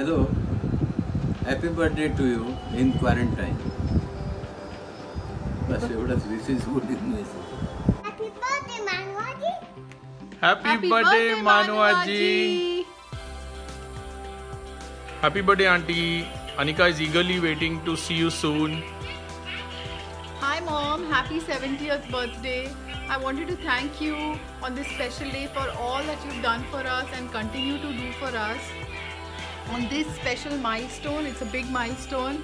Hello, happy birthday to you in quarantine. बस एवढंच. This is good news. Happy birthday, Manwaji. Happy birthday, Manuaji. Happy birthday, Auntie. Anika is eagerly waiting to see you soon. Hi Mom, happy 70th birthday. I wanted to thank you on this special day for all that you've done for us and continue to do for us. On this special milestone, it's a big milestone.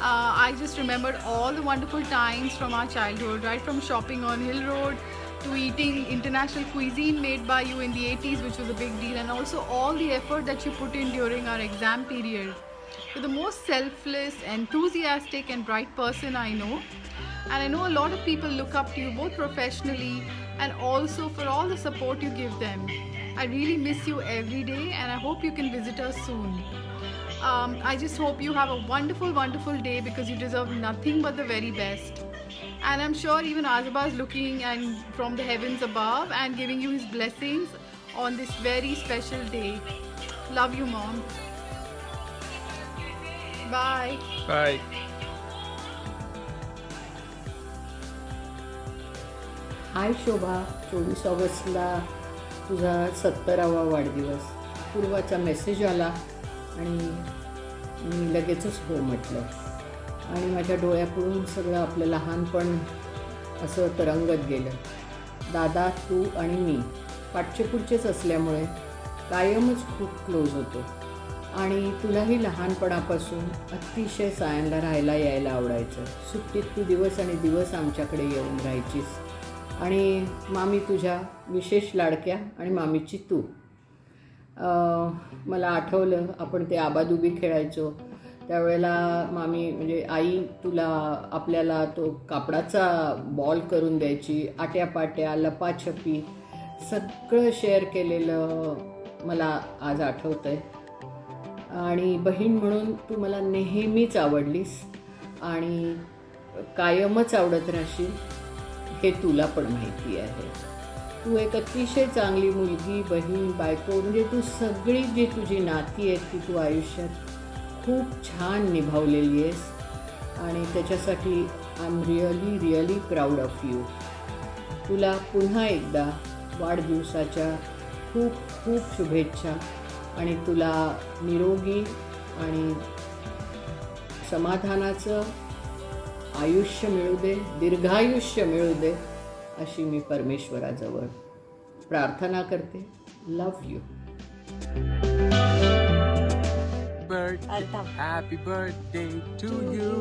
I just remembered all the wonderful times from our childhood, right from shopping on Hill Road to eating international cuisine made by you in the 80s, which was a big deal, and also all the effort that you put in during our exam period. You're the most selfless, enthusiastic, and bright person I know. And I know a lot of people look up to you both professionally and also for all the support you give them. I really miss you every day and I hope you can visit us soon. I just hope you have a wonderful, wonderful day because you deserve nothing but the very best. And I'm sure even Azaba is looking and from the heavens above and giving you his blessings on this very special day. Love you, Mom. Bye. Bye. हाय शोभा, 24 ऑगस्टला तुझा 70वा वाढदिवस. पूर्वाचा message आला आणि मी लगेचच हो म्हटलं आणि माझ्या डोळ्यापुढून सगळं आपलं लहानपण असं तरंगत गेलं. दादा, तू आणि मी पाठचे पुढचेच असल्यामुळे कायमच खूप क्लोज होतो आणि तुलाही लहानपणापासून अतिशय सायनला राहायला यायला आवडायचं. सुट्टीत तू दिवस आणि दिवस आमच्याकडे येऊन राहायचीस आणि मामी तुझ्या विशेष लाडक्या आणि मामीची तू. मला आठवलं आपण ते आबादुबी खेळायचो त्यावेळेला मामी म्हणजे आई तुला आपल्याला तो कापडाचा बॉल करून द्यायची. आट्यापाट्या, लपाछपी सगळं शेअर केलेलं मला आज आठवतं आहे. आणि बहीण म्हणून तू मला नेहमीच आवडलीस आणि कायमच आवडत राहशील हे तुला पण माहिती आहे. तू एक अतिशय चांगली मुलगी, बहीण, बायको म्हणजे तू सगळी जी तुझी नाती आहेत ती तू आयुष्यात खूप छान निभावलेली आहेस आणि त्याच्यासाठी I am really proud of you. तुला पुन्हा एकदा वाढदिवसाच्या खूप खूप शुभेच्छा आणि तुला निरोगी आणि समाधानाचं आयुष्य मिळू दे, दीर्घायुष्य मिळू दे अशी मी परमेश्वराजवळ प्रार्थना करते. Love you. Happy birthday to you.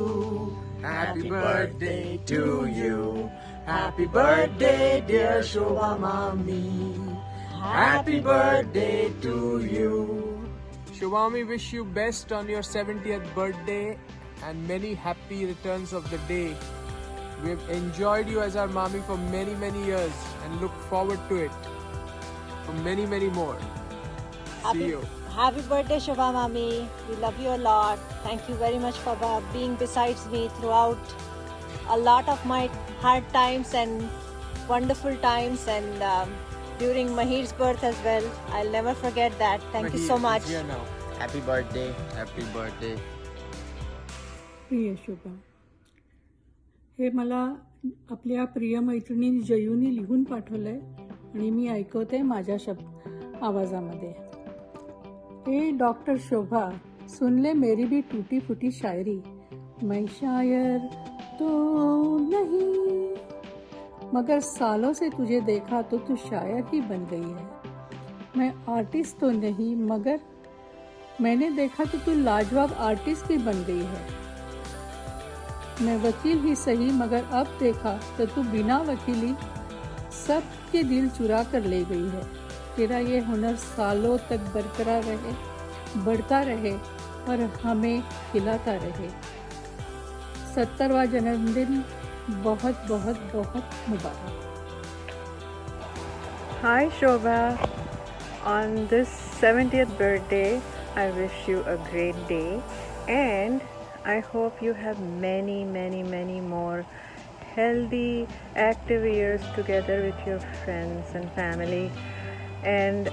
Happy birthday to you. Happy birthday, dear Shobha Mami. Happy birthday to you. Shobha Mami, wish you best on your 70th birthday and many happy returns of the day. We have enjoyed you as our mommy for many years and look forward to it for many more. See you. Happy birthday, Shobha Mami. We love you a lot. Thank you very much for being besides me throughout a lot of my hard times and wonderful times and during Mahir's birth as well. I'll never forget that. Thank you so much. Here now. Happy birthday. Happy birthday. प्रिय शोभा, हे मला आपल्या प्रिय मैत्रिणी जयूनी लिहून पाठवलं आहे आणि मी ऐकवते माझ्या आवाजामध्ये. हे डॉक्टर शोभा, सुन ले मेरी भी टूटी फूटी शायरी. मैं शायर तो नहीं मगर सालों से तुझे देखा तो तू शायर ही बन गई है. मैं आर्टिस्ट तो नहीं मगर मैंने देखा तो तू लाजवाब आर्टिस्ट भी बन गई है. मैं वकील ही सही मगर अब देखा तो तू बिना वकीली सबके दिल चुरा कर ले गई है. तेरा ये हुनर सालों तक बरकरार रहे, बढ़ता रहे और हमें खिलाता रहे. 70वां जन्मदिन बहुत बहुत बहुत मुबारक. Hi Shobha, on this 70th birthday, I wish you a great day and I hope you have many more healthy, active years together with your friends and family. and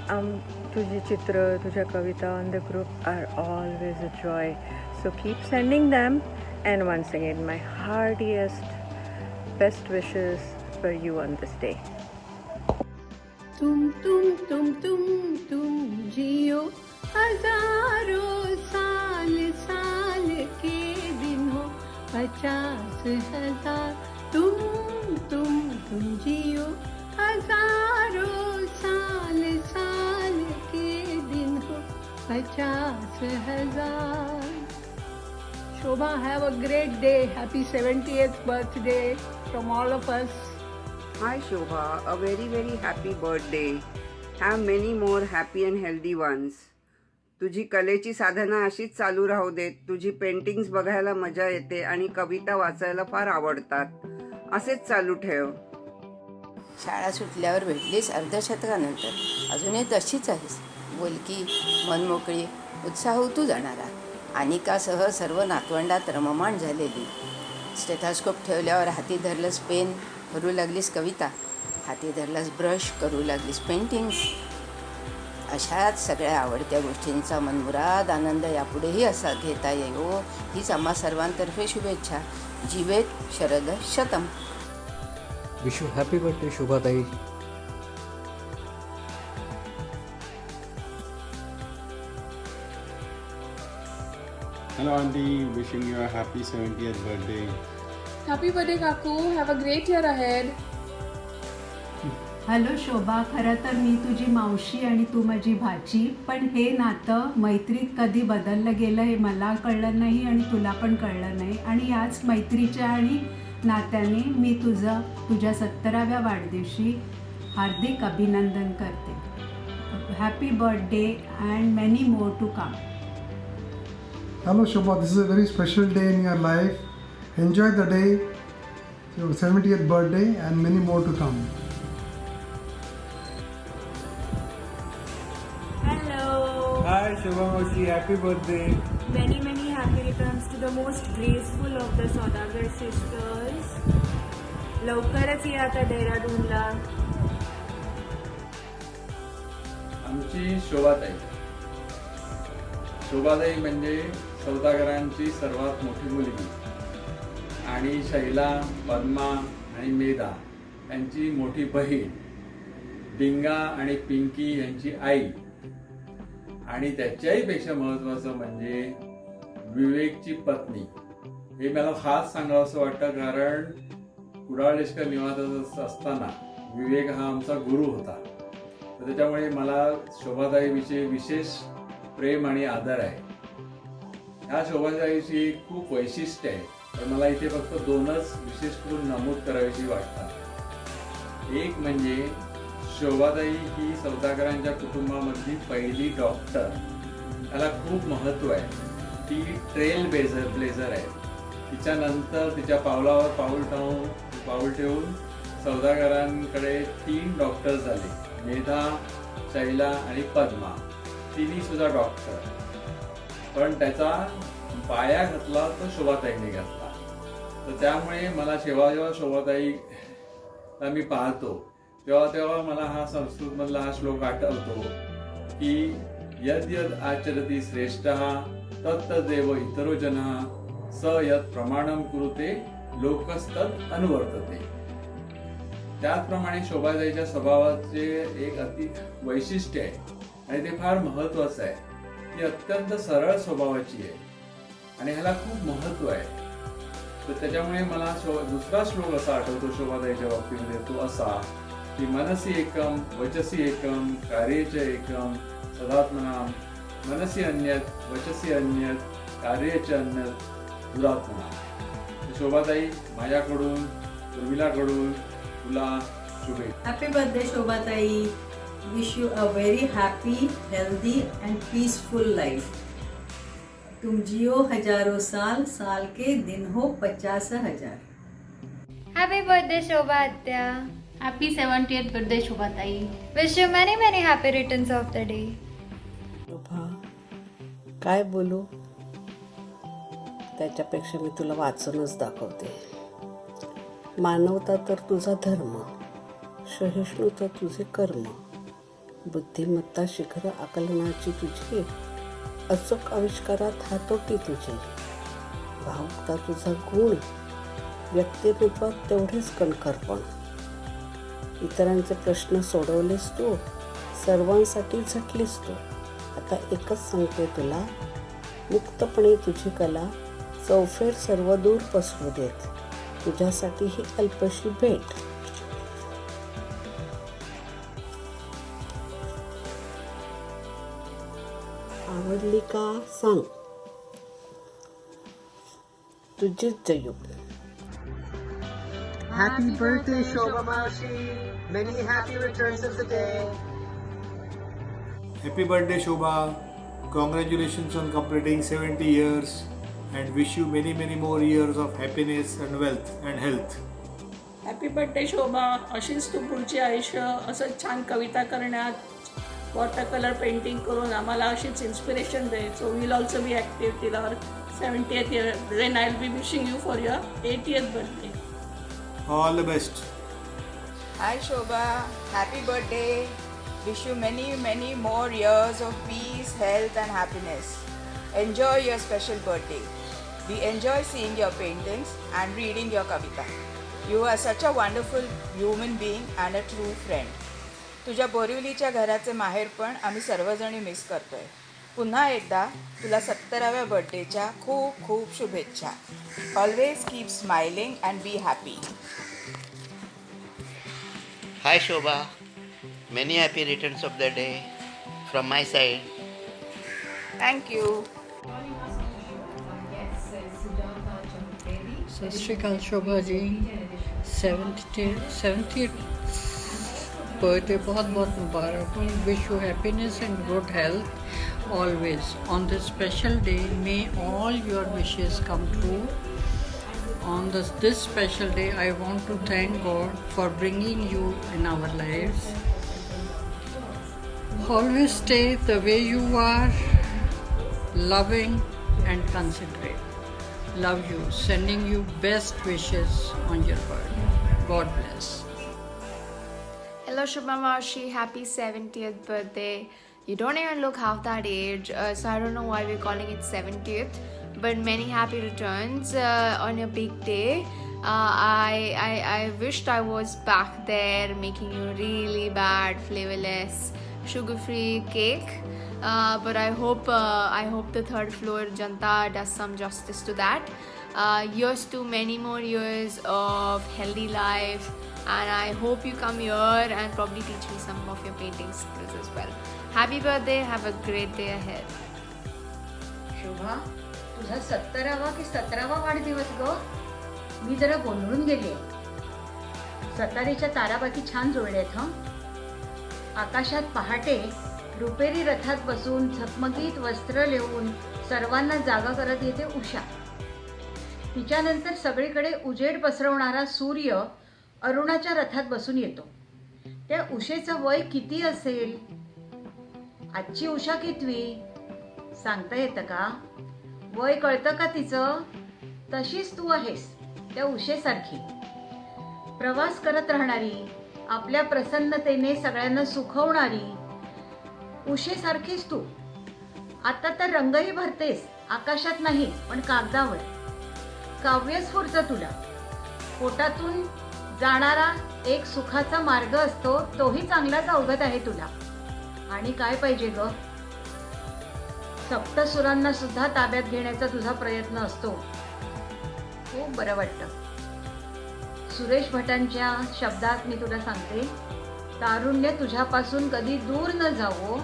तुझी चित्र, तुझ्या कविता on the group are always a joy. So keep sending them, and once again my heartiest best wishes for you on this day. तुम जियो हजारों साल साल के दिन हो 50,000 तुम जियो हजारों साल साल के दिन हो 50,000. Shobha, have a great day. Happy 70th birthday from all of us. Hi Shobha, a very very happy birthday. Have many more happy and healthy ones. तुझी कलेची साधना अशीच चालू राहू देत. तुझी पेंटिंग्स बघायला मजा येते आणि कविता वाचायला फार आवडतात. असेच चालू ठेव. शाळा सुटल्यावर भेटलीस अर्धशतकानंतर, अजूनही तशीच आहेस. बोलकी, मनमोकळी, उत्साहूतू जाणारा. अनिकासह सर्व नातवंडात रममाण झालेली. स्टेथॉस्कोप ठेवल्यावर हाती धरलंस पेन, करू लागलीस कविता. हाती धरलास ब्रश, करू लागलीस पेंटिंग्स. अशाच सगळ्या आवडत्या गोष्टींचा मनमुराद आनंद यापुढेही असा घेता येवो हीच आम्हा सर्वांतर्फे शुभेच्छा. जीवेत शरद शतम. विश यू हॅपी बर्थडे शोभाताई. Hello auntie, wishing you a happy 70th birthday. Happy birthday काकू. Have a great year ahead. Hello Shobha, खरं तर मी तुझी मावशी आणि तू माझी भाची, पण हे नातं मैत्रीत कधी बदललं गेलं हे मला कळलं नाही आणि तुला पण कळलं नाही. आणि याच मैत्रीच्या आणि नात्याने मी तुझ्या 70व्या वाढदिवशी हार्दिक अभिनंदन करते. Happy birthday and many more to come. Hello Shobha, this is a very special day in your life. Enjoy the day, your 70th birthday and many more to come. Hello. Hi Shobha Moshi, happy birthday. Many happy returns to the most graceful of the Saudagar sisters. लवकरच या आता डेहराडूनला. आमची शोभाताई. शोभाताई म्हणजे सौदागरांची सर्वात मोठी मुलगी आणि शैला, पद्मा आणि मेधा यांची मोठी बहीण, डिंगा आणि पिंकी यांची आई, आणि त्याच्याही पेक्षा महत्वाचं म्हणजे विवेकची पत्नी. हे मला खास सांगावं असं वाटतं, कारण कुडाळ देशकर निवासात असताना विवेक हा आमचा गुरु होता. तर त्याच्यामुळे मला शोभाताईविषयी विशेष प्रेम आणि आदर आहे. ह्या शोभाताईची खूप वैशिष्ट्य आहे, तर मला इथे फक्त दोनच विशेष करून नमूद करावीशी वाटतात. एक म्हणजे शोभाताई ही सौदागरांच्या कुटुंबामधली पहिली डॉक्टर. त्याला खूप महत्त्व आहे. ती ट्रेल ब्लेझर आहे. तिच्यानंतर तिच्या पावलावर पाऊल ठेवून सौदागरांकडे 3 डॉक्टर झाले, मेधा, शैला आणि पद्मा. तिन्ही सुद्धा डॉक्टर. पण त्याचा पाया घातला तो शोभाताईने घातला. तर त्यामुळे मला जेव्हा शोभाताईला मी पाहतो तेव्हा मला हा संस्कृतमधला हा श्लोक आठवतो की यद यद आचरती श्रेष्ठः तत्तदेव इतरो जनः स यत् प्रमाणम कुरुते लोकस्तत् अनुवर्तते. त्याचप्रमाणे शोभाताईच्या स्वभावाचे एक अति वैशिष्ट्य आहे आणि ते फार महत्वाचं आहे. ती अत्यंत सरळ स्वभावाची आहे आणि ह्याला खूप महत्व आहे. तर त्याच्यामुळे मला दुसरा श्लोक असा आठवतो शोभाताईच्या बाबतीमध्ये, तो असा की मनसी एकम वचसी एकम कार्येच एकम सदात्मनाम मनसी अन्यत वचसी अन्यत कार्येच अन्यत दुरात्मना. शोभाताई, माझ्याकडून, उर्मिलाकडून तुला शुभेच्छा. Happy birthday Shobhatai. Wish you a very happy, healthy and peaceful life. तुम जियो हजारों साल, साल के दिन हो 50,000. Happy birthday शोभा आत्या. Happy 70th birthday Shobhatai. Wish you many happy returns of the day. शोभा, काय बोलू? त्याच्यापेक्षा मी तुला वाचूनच दाखवते. मानवता तर तुझा धर्म, सहिष्णुता तुझे कर्म, बुद्धिमत्ता शिखर आकलनाची तुझी, अचूक आविष्कारात हातोटी तुझी, भावुकता तुझा गुण, व्यक्तिरूपात तेवढेच कणखरपण. इतरांचे प्रश्न सोडवलेस तू, सर्वांसाठी झटलीस तू. आता एकच सांगते तुला, मुक्तपणे तुझी कला चौफेर सर्व दूर पसरू देत. तुझ्यासाठी ही अल्पशी भेट. आवडली का सांग, तुझीच Jayu. Happy birthday, Shobha Maushi. Many happy returns of the day. Happy birthday, Shobha. Congratulations on completing 70 years and wish you many, many more years of happiness and wealth and health. Happy birthday Shobha. अशीच तू पुढचे आयुष्य असं छान कविता करण्यात, water colour painting करून आम्हाला अशीच इन्स्पिरेशन दे. So will also be active till our 70th year. Then I'll be wishing you for your 80th birthday. All the best. Hi Shobha, happy birthday. Wish you many, many more years of peace, health and happiness. Enjoy your special birthday. We enjoy seeing your paintings and reading your kavita. You are such a wonderful human being and a true friend. तुझ्या बोरिवलीच्या घराचे माहेरपण आम्ही सर्वजणी miss करतोय. पुन्हा एकदा तुला 70व्या बर्थडेच्या खूप खूप शुभेच्छा. Always keep smiling and be happy. Hi Shobha, many happy returns of the day from my side. Thank you. सत श्री अकाल शोभा जी. 70th बर्थडे बहुत बहुत मुबारक. Wish you happiness and good health always. On this special day, may all your wishes come true. On this special day, I want to thank God for bringing you in our lives. Always stay the way you are, loving and considerate. Love you. Sending you best wishes on your birthday. God bless. Hello Shubha Maushi, happy 70th birthday. You don't even look half that age, so I don't know why we're calling it 70th. But many happy returns on your big day. I wished I was back there making you really bad, flavorless, sugar-free cake. But I hope the third floor Janta does some justice to that. Years to many more years of healthy life, and I hope you come here and probably teach me some of your painting skills as well. Happy birthday, have a great day ahead. शोभा, तुझा 70वा की 17वा वाढदिवस ग. मी जरा गोंधळून गेले. सतारीच्या ताराबाती छान जुळल्यात. आकाशात पहाटे रुपेरी रथात बसून झगमगीत वस्त्र लेवून सर्वांना जागा करत येते उषा. तिच्यानंतर सगळीकडे उजेड पसरवणारा सूर्य अरुणाच्या रथात बसून येतो. त्या उषेचं वय किती असेल? आजची उषा कितवी सांगता येतं का? वय कळतं का तिचं? तशीच तू आहेस, त्या उषेसारखी प्रवास करत राहणारी, आपल्या प्रसन्नतेने सगळ्यांना सुखवणारी उषेसारखीच तू. आता तर रंगही भरतेस, आकाशात नाही पण कागदावर. काव्य स्फुरतं तुला. पोटातून जाणारा एक सुखाचा मार्ग असतो, तोही चांगलाच अवगत आहे तुला. आणि काय पाहिजे ग? सप्तसुरांना सुद्धा ताब्यात घेण्याचा तुझा प्रयत्न असतो. खूप बरं वाटतं. सुरेश भटांच्या शब्दात मी तुला सांगते, तारुण्य तुझ्यापासून कधी दूर न जावो,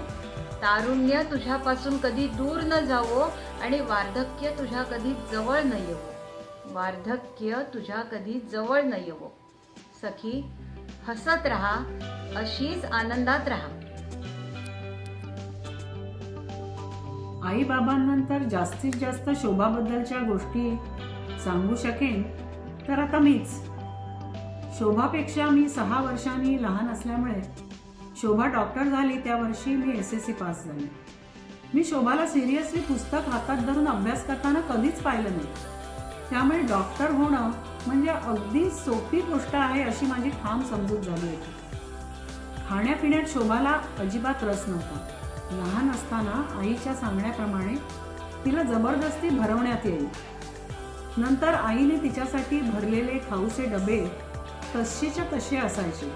तारुण्य तुझ्यापासून कधी दूर न जावो आणि वार्धक्य तुझ्या कधी जवळ न येवो, वार्धक्य तुझ्या कधी जवळ न येवो. सखी, हसत राहा, अशीच आनंदात राहा. आई बाबांनंतर जास्तीत जास्त शोभाबद्दलच्या गोष्टी सांगू शकेन तर आता मीच. शोभापेक्षा मी 6 वर्षांनी लहान असल्यामुळे शोभा डॉक्टर झाली त्या वर्षी मी SSC पास झाले. मी शोभाला सिरियसली पुस्तक हातात धरून अभ्यास करताना कधीच पाहिलं नाही. त्यामुळे डॉक्टर होणं म्हणजे अगदी सोपी गोष्ट आहे अशी माझी ठाम समजूत झाली होती. खाण्यापिण्यात शोभाला अजिबात रस नव्हता. लहान असताना आईच्या सांगण्याप्रमाणे तिला जबरदस्ती भरवण्यात येईल. नंतर आईने तिच्यासाठी भरलेले खाऊचे डबे तशीच्या तसे असायचे.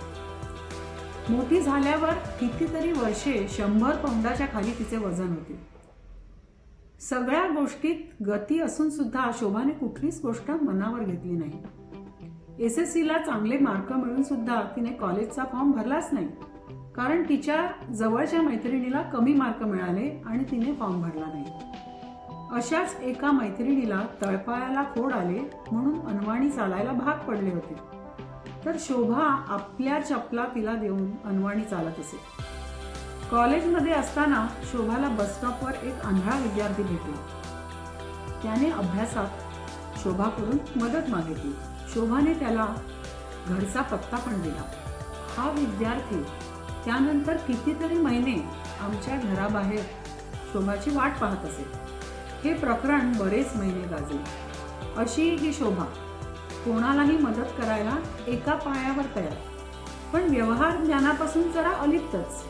मोठी झाल्यावर कितीतरी वर्षे 100 पौंडाच्या खाली तिचे वजन होते. सगळ्या गोष्टीत गती असून सुद्धा शोभाने कुठलीच गोष्ट मनावर घेतली नाही. SSCला चांगले मार्क मिळून सुद्धा तिने कॉलेजचा फॉर्म भरलाच नाही, कारण तिच्या जवळच्या मैत्रिणीला कमी मार्क मिळाले आणि तिने फॉर्म भरला नाही. अशाच एका मैत्रिणीला तळपायाला फोड आले म्हणून अनवाणी चालायला भाग पडले होते. तर शोभा आपल्या चपला तिला देऊन अनवाणी चालत असे. कॉलेजमध्ये असताना शोभाला बसस्टॉपवर एक आंधळा विद्यार्थी भेटला. त्याने अभ्यासात शोभाकडून मदत मागितली. शोभाने त्याला घरचा पत्ता पण दिला. हा विद्यार्थी त्यानंतर कितीतरी महिने आमच्या घराबाहेर शोभाची वाट पाहत असे. हे प्रकरण बरेच महिने गाजले. अशी ही शोभा कोणालाही मदत करायला एका पायावर तयार, पण व्यवहार ज्ञानापासून जरा अलिप्तच.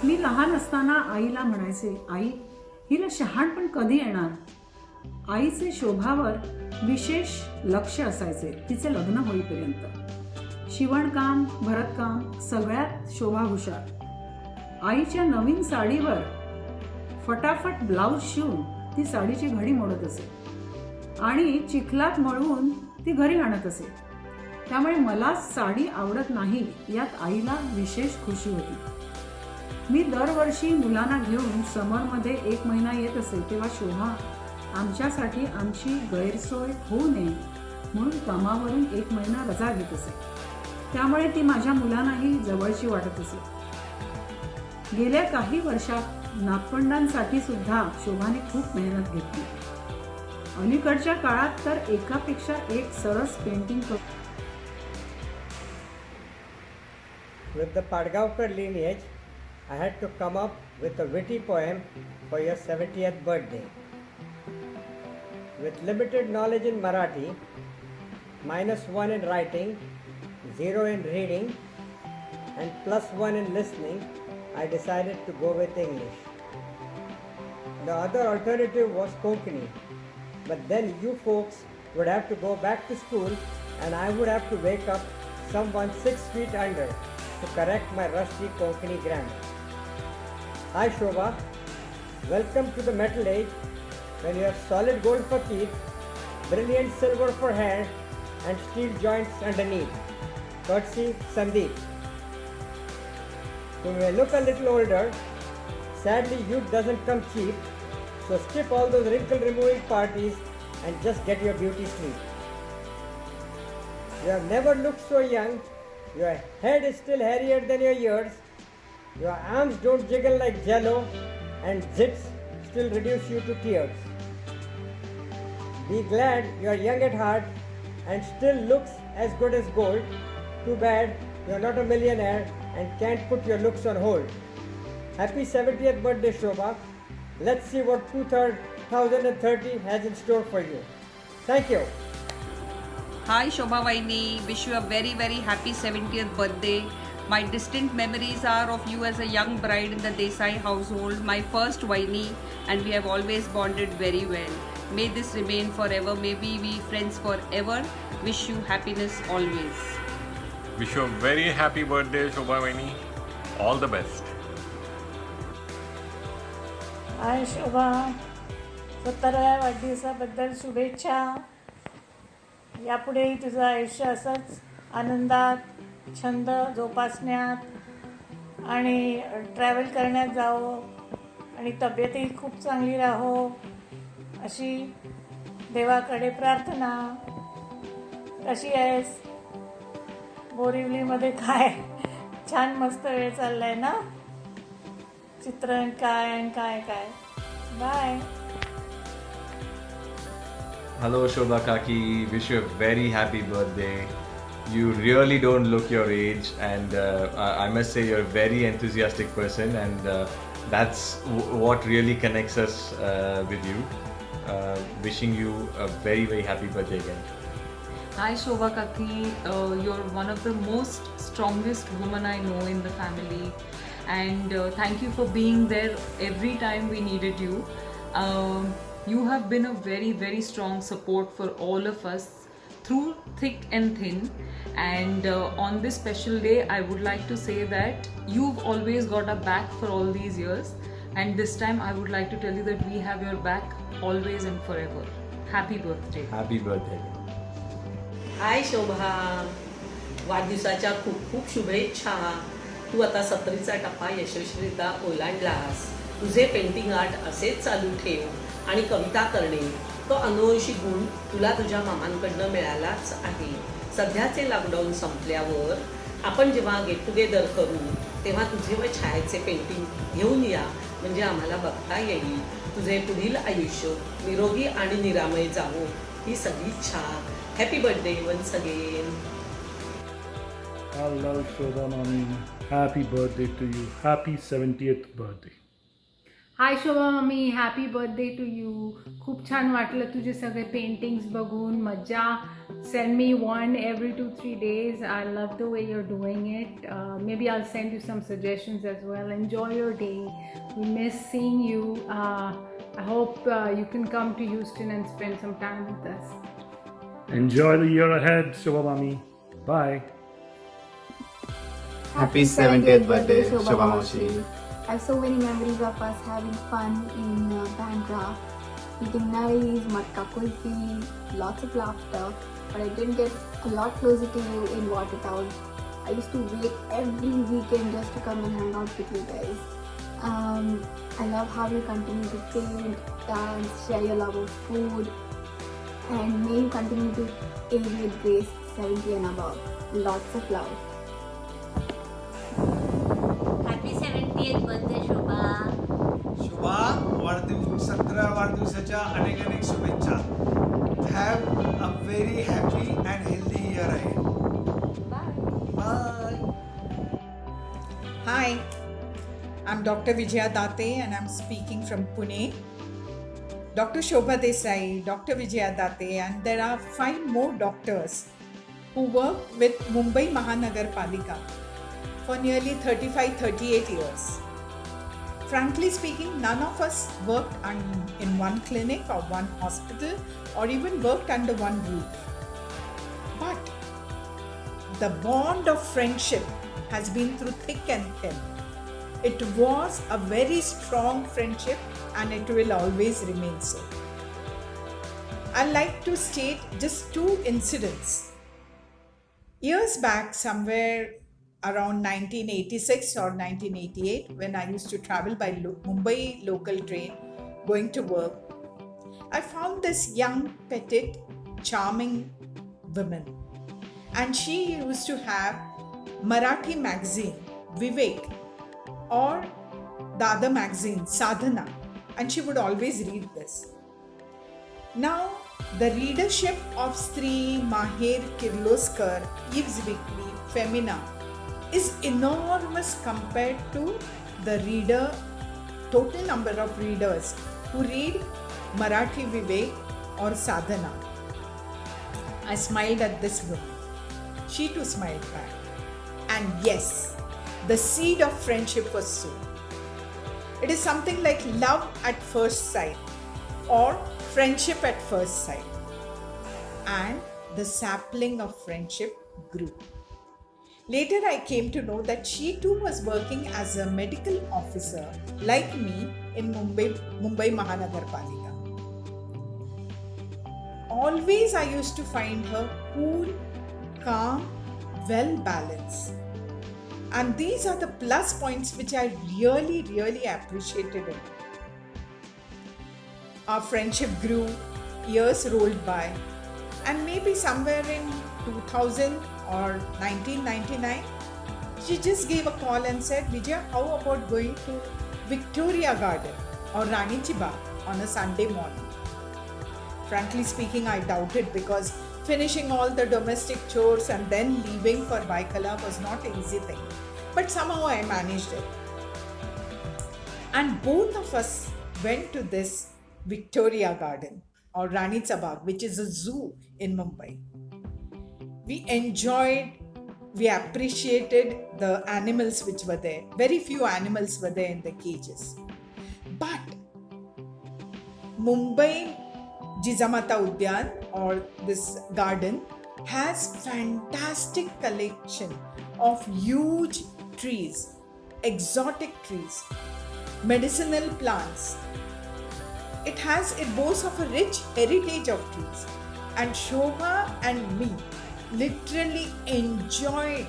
मी लहान असताना आईला म्हणायचे, आई हिला शहाणपण कधी येणार. आईचे शोभावर विशेष लक्ष असायचे तिचे लग्न होईपर्यंत. शिवणकाम, भरतकाम सगळ्यात शोभा हुशार. आईच्या नवीन साडीवर फटाफट ब्लाऊज शिवून ती साडीची घडी मोडत असे आणि चिखलात मळवून ती घरी आणत असे. त्यामुळे मला साडी आवडत नाही यात आईला विशेष खुशी होती. मी दरवर्षी मुलांना घेऊन समरमध्ये 1 महिना येत असे, तेव्हा शोभा आमच्यासाठी आमची गैरसोय होऊ नये म्हणून कामावरून 1 महिना रजा घेत असे. त्यामुळे ती माझ्या मुलांनाही जवळची वाटत असे. गेल्या काही वर्षात नातवंडांसाठी सुद्धा शोभाने खूप मेहनत घेतली. अलीकडच्या काळात तर एकापेक्षा एक सरस painting With the Padgaonkar lineage, I had to come up with a witty poem for your 70th birthday. With limited knowledge in Marathi, -1 in writing, 0 in reading, and +1 in listening, I decided to go with English. The other alternative was Konkani, but then you folks would have to go back to school and I would have to wake up someone 6 feet under to correct my rusty Konkani grammar. Hi Shobha, welcome to the metal age when you have solid gold for teeth, brilliant silver for hair and steel joints underneath. Courtesy Sandeep. You may look a little older, sadly youth doesn't come cheap, so skip all those wrinkle removing parties and just get your beauty sleep. You have never looked so young. Your head is still hairier than your ears. Your arms don't jiggle like jello and zits still reduce you to tears. Be glad you are young at heart and still looks as good as gold. Too bad you are not a millionaire and can't put your looks on hold. Happy 70th birthday Shobha. Let's see what 2030 has in store for you. Thank you. Hi Shobha Vaini, wish you a very very happy 70th birthday. My distant memories are of you as a young bride in the Desai household, my first Vaini, and we have always bonded very well. May this remain forever, may we be friends forever. Wish you happiness always. Wish you a very happy birthday Shobha Vaini. All the best. हाय शोभा, 70व्या वाढदिवसाबद्दल शुभेच्छा. यापुढेही तुझं आयुष्य असंच आनंदात, छंद जोपासण्यात आणि travel करण्यात जावो आणि तब्येतही खूप चांगली राहो अशी देवाकडे प्रार्थना. कशी आहेस? बोरिवलीमध्ये काय छान मस्त वेळ चाललाय ना? चित्रण काय आणि काय काय. Bye. Hello Shobha Kaki, wish you a very happy birthday. You really don't look your age and I must say you're a very enthusiastic person and that's what really connects us with you. Wishing you a very very happy birthday again. Hi Shobha Kaki, you're one of the most strongest women I know in the family, and thank you for being there every time we needed you. You have been a very, very strong support for all of us through thick and thin, and on this special day I would like to say that you've always got our back for all these years, and this time I would like to tell you that we have your back always and forever. Happy birthday. Happy birthday. Hi शोभा, वाढदिवसाच्या खूप खूप शुभेच्छा. तू आता 70चा टप्पा यशस्वीरित्या ओलांडलास. तुझे painting art असेच चालू ठेव आणि कविता करणे तो अनुवंशिक गुण तुला तुझ्या मामांकडनं मिळालाच आहे. सध्याचे लॉकडाऊन संपल्यावर आपण जेव्हा गेट टुगेदर करू तेव्हा तुझे व छायाचे पेंटिंग घेऊन या, म्हणजे आम्हाला बघता येईल. तुझे पुढील आयुष्य निरोगी आणि निरामय जावो ही सदिच्छा. Happy birthday once again. Hello Shobha Mami, happy birthday to you. Happy 70th birthday. Hi Shobha mummy, happy birthday to you. खूप छान वाटलं तुझे सगळे पेंटिंग्स बघून, मज्जा. Send me one every 2-3 days. I love the way you're doing it. Maybe I'll send you some suggestions as well. Enjoy your day. We miss seeing you. I hope you can come to Houston and spend some time with us. Enjoy the year ahead, Shobha Mami. Bye. Happy 70th birthday, Shobha Maushi. I have so many memories of us having fun in Bandra, eating naris, matka kulfi, lots of laughter. But I didn't get a lot closer to you in Watertown. I used to wait every weekend just to come and hang out with you guys. I love how you continue to paint, dance, share your love of food, and may you continue to age with grace, 70 and above. Lots of love. Happy 70th birthday Shobha. Shubha, 17 वाढदिवसाच्या अनेक अनेक शुभेच्छा. Have a very happy and healthy year आहे. Bye. Hi, I'm Dr. Vijaya Date and I'm speaking from Pune. Dr. Shobha Desai, Dr. Vijaya Date, and there are 5 more doctors who work with Mumbai Mahanagar Palika for nearly 35-38 years. Frankly speaking, none of us worked in one clinic or one hospital or even worked under one roof. But the bond of friendship has been through thick and thin. It was a very strong friendship and it will always remain so. I'd like to state just 2 incidents. Years back, somewhere around 1986 or 1988, when I used to travel by Mumbai local train going to work, I found this young, petite, charming woman. And she used to have Marathi magazine, Vivek, or the other magazine, Sadhana, and she would always read this. Now, the readership of Stree Mahir Kirloskar, Eve's Weekly, Femina is enormous compared to the total number of readers who read Marathi Vivek or Sadhana. I smiled at this woman. She too smiled back. And yes, the seed of friendship was sown. It is something like love at first sight or friendship at first sight. And the sapling of friendship grew. Later I came to know that she too was working as a medical officer like me in Mumbai Mahanagar Palika. Always I used to find her cool, calm, well balanced. And these are the plus points which I really, really appreciated in her. Our friendship grew, years rolled by, and maybe somewhere in 2000 or 1999, she just gave a call and said, Vijaya, how about going to Victoria Garden or Rani Chi Bagh on a Sunday morning? Frankly speaking, I doubted because finishing all the domestic chores and then leaving for Baikala was not an easy thing. But somehow I managed it. And both of us went to this Victoria Garden or Rani Chi Bagh, which is a zoo in Mumbai. We enjoyed, we appreciated the animals which were there. Very few animals were there in the cages. But Mumbai Jijamata Udyan, or this garden, has fantastic collection of huge trees, exotic trees, medicinal plants. It boasts of a rich heritage of trees, and Shobha and me literally enjoyed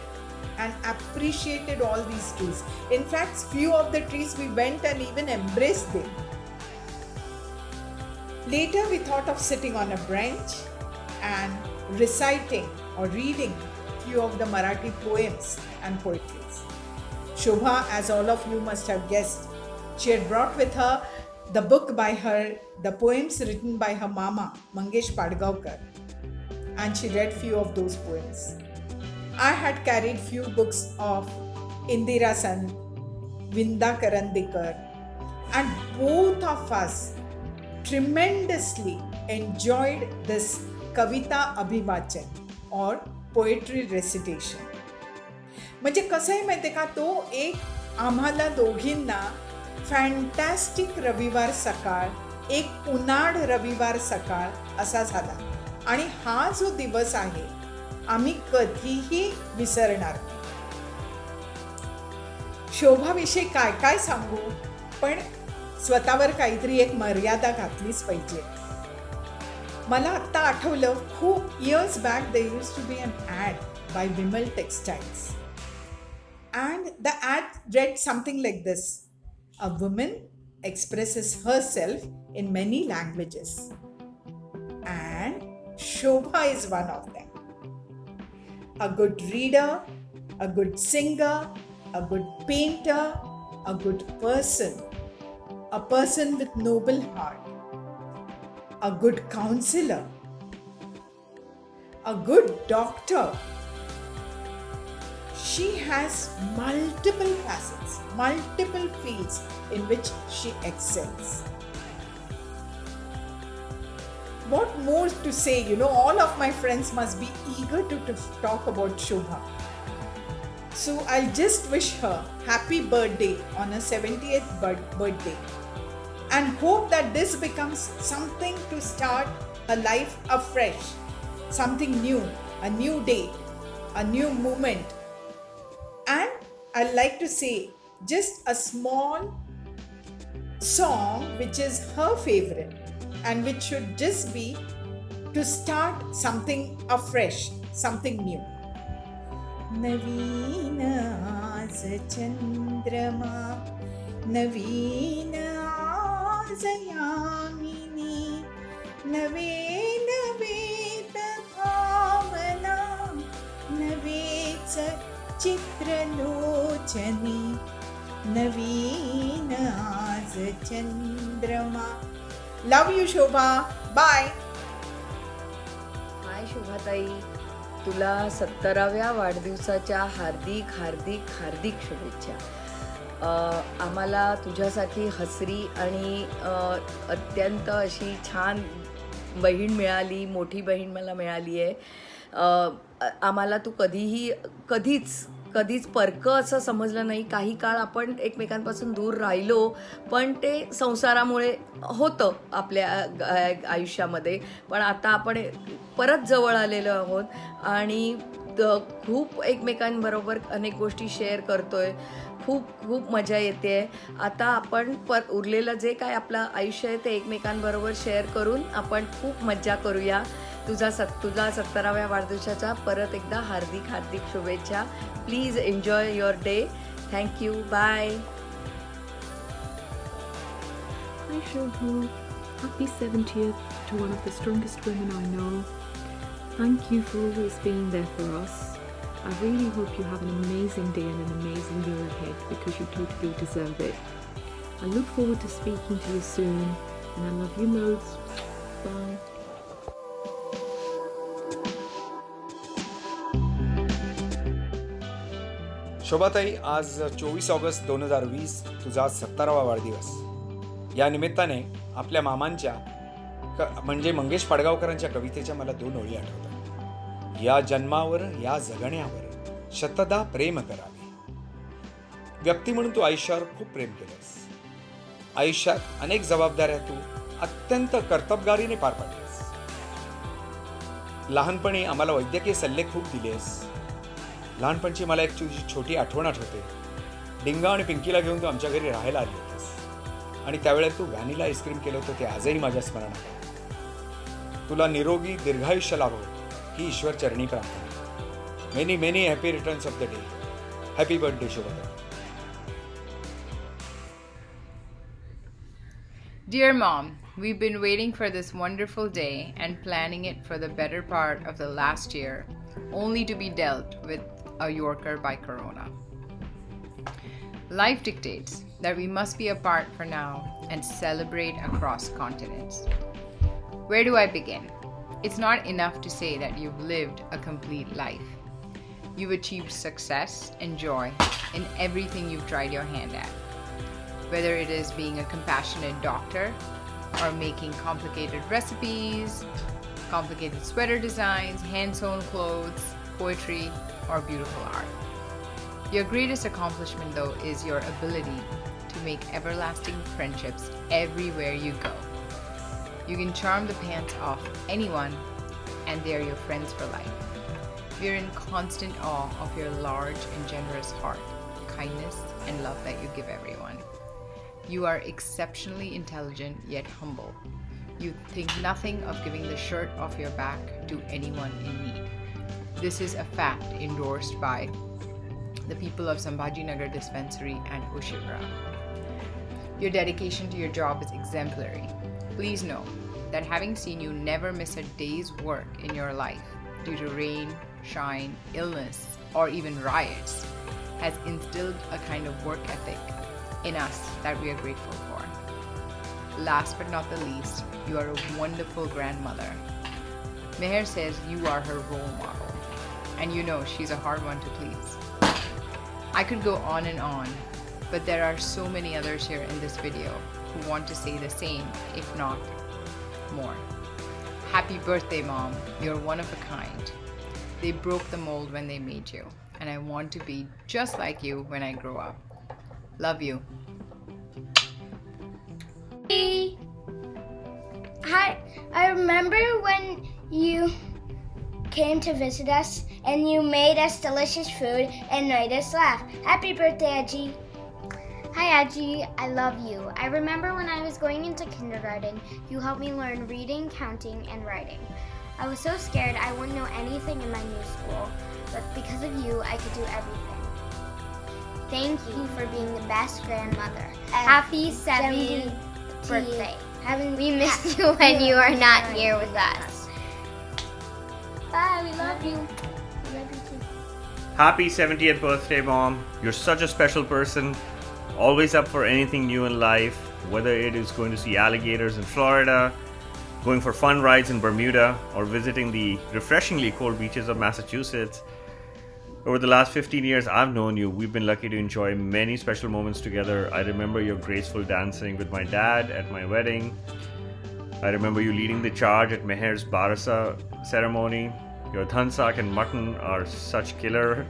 and appreciated all these trees. In fact, few of the trees we went and even embraced them. Later we thought of sitting on a bench and reciting or reading few of the Marathi poems and poetries. Shobha, as all of you must have guessed, she had brought with her the book by her, the poems written by her mama, Mangesh Padgaonkar, and she read few of those poems. I had carried few books of Indira San, Vinda Karandikar, and both of us tremendously enjoyed this Kavita Abhivachan or poetry recitation. म्हणजे कसं आहे माहिती आहे का, तो एक आम्हाला दोघींना फॅन्टॅस्टिक रविवार सकाळ, एक उन्हाळ रविवार सकाळ असा झाला. आणि हा जो दिवस आहे आम्ही कधीही विसरणार नाही. शोभाविषयी काय काय सांगू, पण स्वतःवर काहीतरी एक मर्यादा घातलीच पाहिजे. मला आत्ता आठवलं, खूप years back there used to be an ad by Vimal Textiles, and the ad read something like this: a woman expresses herself in many languages, and Shobha is one of them. A good reader, a good singer, a good painter, a good person, a person with noble heart, a good counselor, a good doctor. She has multiple facets, multiple fields in which she excels. What more to say? You know, all of my friends must be eager to talk about Shobha. So I'll just wish her happy birthday on her 70th birthday, and hope that this becomes something to start her life afresh, something new, a new day, a new moment. And I'd like to say just a small song which is her favorite and which should just be to start something afresh, something new. नवीन आज चंद्रमा, नवीन आज यामिनी, नवे नवेत भावना, नवेच चित्रलोचनी, नवीन आज चंद्रमा. Love you, Shobha. Bye. हाय शोभाताई, तुला 70व्या वाढदिवसाच्या हार्दिक हार्दिक हार्दिक शुभेच्छा. आम्हाला तुझ्यासाठी हसरी आणि अत्यंत अशी छान बहीण मिळाली, मोठी बहीण मला मिळाली आहे. आम्हाला तू कधीच परकं असं समजलं नाही. काही काळ आपण एकमेकांपासून दूर राहिलो, पण ते संसारामुळे होतं आपल्या आयुष्यामध्ये. पण आता आपण परत जवळ आलेलो आहोत आणि खूप एकमेकांबरोबर अनेक गोष्टी शेअर करतोय. खूप मजा येते आहे. आता आपण उरलेलं जे काय आपलं आयुष्य आहे ते एकमेकांबरोबर शेअर करून आपण खूप मज्जा करूया. तुझा 70व्या वाढदिवसाच्या परत एकदा हार्दिक हार्दिक शुभेच्छा. Please enjoy your day. Thank you. Bye. Hi Shobha, happy 70th to one of the strongest women I know. Thank you for always being there for us. I really hope you have an amazing day and an amazing year ahead because you totally deserve it. I look forward to speaking to you soon and I love you loads. Bye. Shobhatai, आज 24 August 2020 तुझा 70वा वाढदिवस. या निमित्ताने आपल्या मामांच्या म्हणजे मंगेश पाडगावकरांच्या कवितेच्या मला 2 ओळी आठवतात. या जन्मावर या जगण्यावर शतदा प्रेम करावे. व्यक्ती म्हणून तू आयुष्यावर खूप प्रेम केलंस. आयुष्यात अनेक जबाबदाऱ्या तू अत्यंत कर्तबगारीने पार पाडलीस. लहानपणी आम्हाला वैद्यकीय सल्ले खूप दिलेस. लहानपणची मला एक तुझी छोटी आठवण आठवते. डिंगा आणि पिंकीला घेऊन तू आमच्या घरी राहायला आली होतीस आणि त्यावेळेला तू व्हॅनिला आईस्क्रीम केलं होतं ते आजही माझ्या स्मरणात आहे. तुला निरोगी दीर्घायुष्य लाभो ही ईश्वर चरणी प्रार्थना. Many many happy returns of the day. Happy birthday Shobha. Dear Mom, we've been waiting for this wonderful day and planning it for the better part of the last year, only to be dealt with a Yorker by Corona. Life dictates that we must be apart for now and celebrate across continents. Where do I begin? It's not enough to say that you've lived a complete life. You've achieved success and joy in everything you've tried your hand at. Whether it is being a compassionate doctor or making complicated recipes, complicated sweater designs, hand-sewn clothes, poetry, or beautiful art. Your greatest accomplishment, though, is your ability to make everlasting friendships everywhere you go. You can charm the pants off anyone, and they're your friends for life. We're in constant awe of your large and generous heart, kindness, and love that you give everyone. You are exceptionally intelligent yet humble. You think nothing of giving the shirt off your back to anyone in need. This is a fact endorsed by the people of Sambhajinagar Dispensary and Ushivra. Your dedication to your job is exemplary. Please know that having seen you never miss a day's work in your life due to rain, shine, illness, or even riots has instilled a kind of work ethic in us that we are grateful for. Last but not the least, you are a wonderful grandmother. Meher says you are her role model, and you know she's a hard one to please. I could go on, but there are so many others here in this video who want to say the same, if not more. Happy birthday, Mom. You're one of a kind. They broke the mold when they made you, and I want to be just like you when I grow up. Love you. Hi, I remember when you came to visit us and you made us delicious food and made us laugh. Happy birthday, Aji. Hi, Aji. I love you. I remember when I was going into kindergarten, you helped me learn reading, counting, and writing. I was so scared I wouldn't know anything in my new school, but because of you, I could do everything. Thank you for being the best grandmother. Happy 70th birthday. We miss you when you are not here with us. Bye, we love you. We love you too. Happy 70th birthday, Mom. You're such a special person. Always up for anything new in life, whether it is going to see alligators in Florida, going for fun rides in Bermuda, or visiting the refreshingly cold beaches of Massachusetts. Over the last 15 years I've known you, we've been lucky to enjoy many special moments together. I remember your graceful dancing with my dad at my wedding. I remember you leading the charge at Meher's Barasa ceremony. Your dhansak and mutton are such killer.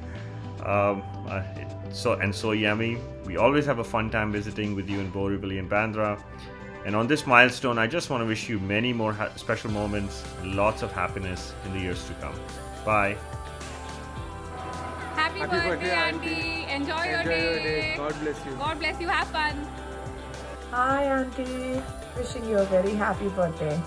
So yummy. We always have a fun time visiting with you in Borivali and Bandra. And on this milestone, I just want to wish you many more special moments and lots of happiness in the years to come. Bye. Happy birthday, Auntie. Enjoy your day. God bless you. God bless you. Have fun. Hi, Auntie. Wishing you a very happy birthday.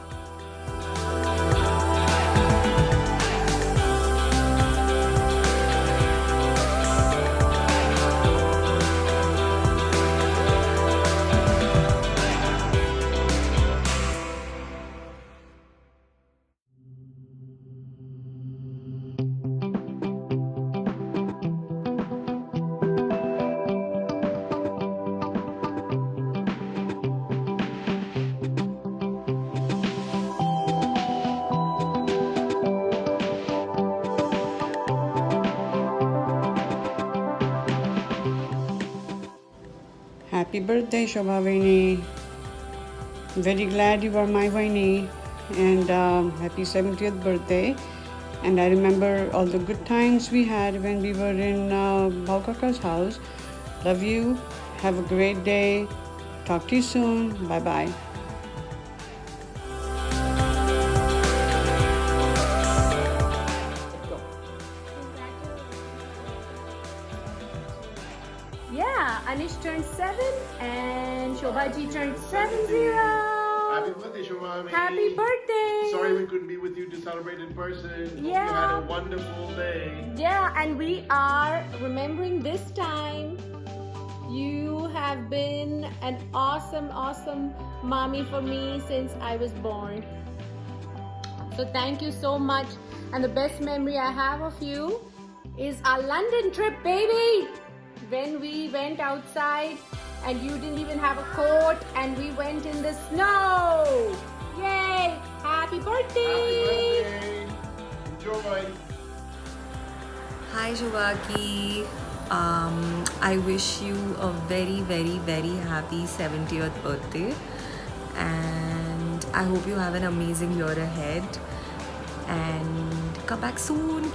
Happy birthday, Shobha Vaini. Very glad you are my Vaini, and happy 70th birthday. And I remember all the good times we had when we were in Baukaka's house. Love you. Have a great day. Talk to you soon. Bye-bye. Yeah, Anish turned 7 and Shobhaji turned 70. Happy birthday, Shobha. Happy birthday! Sorry we couldn't be with you to celebrate in person. Hope Yeah. you had a wonderful day. Yeah, and we are remembering this time. You have been an awesome, awesome mommy for me since I was born. So thank you so much. And the best memory I have of you is our London trip, baby! When we went outside and you didn't even have a coat and we went in the snow. Yay! Happy birthday! Happy birthday. Enjoy. Hi Shubhaki. I wish you a very, very, very happy 70th birthday. And I hope you have an amazing year ahead. And come back soon.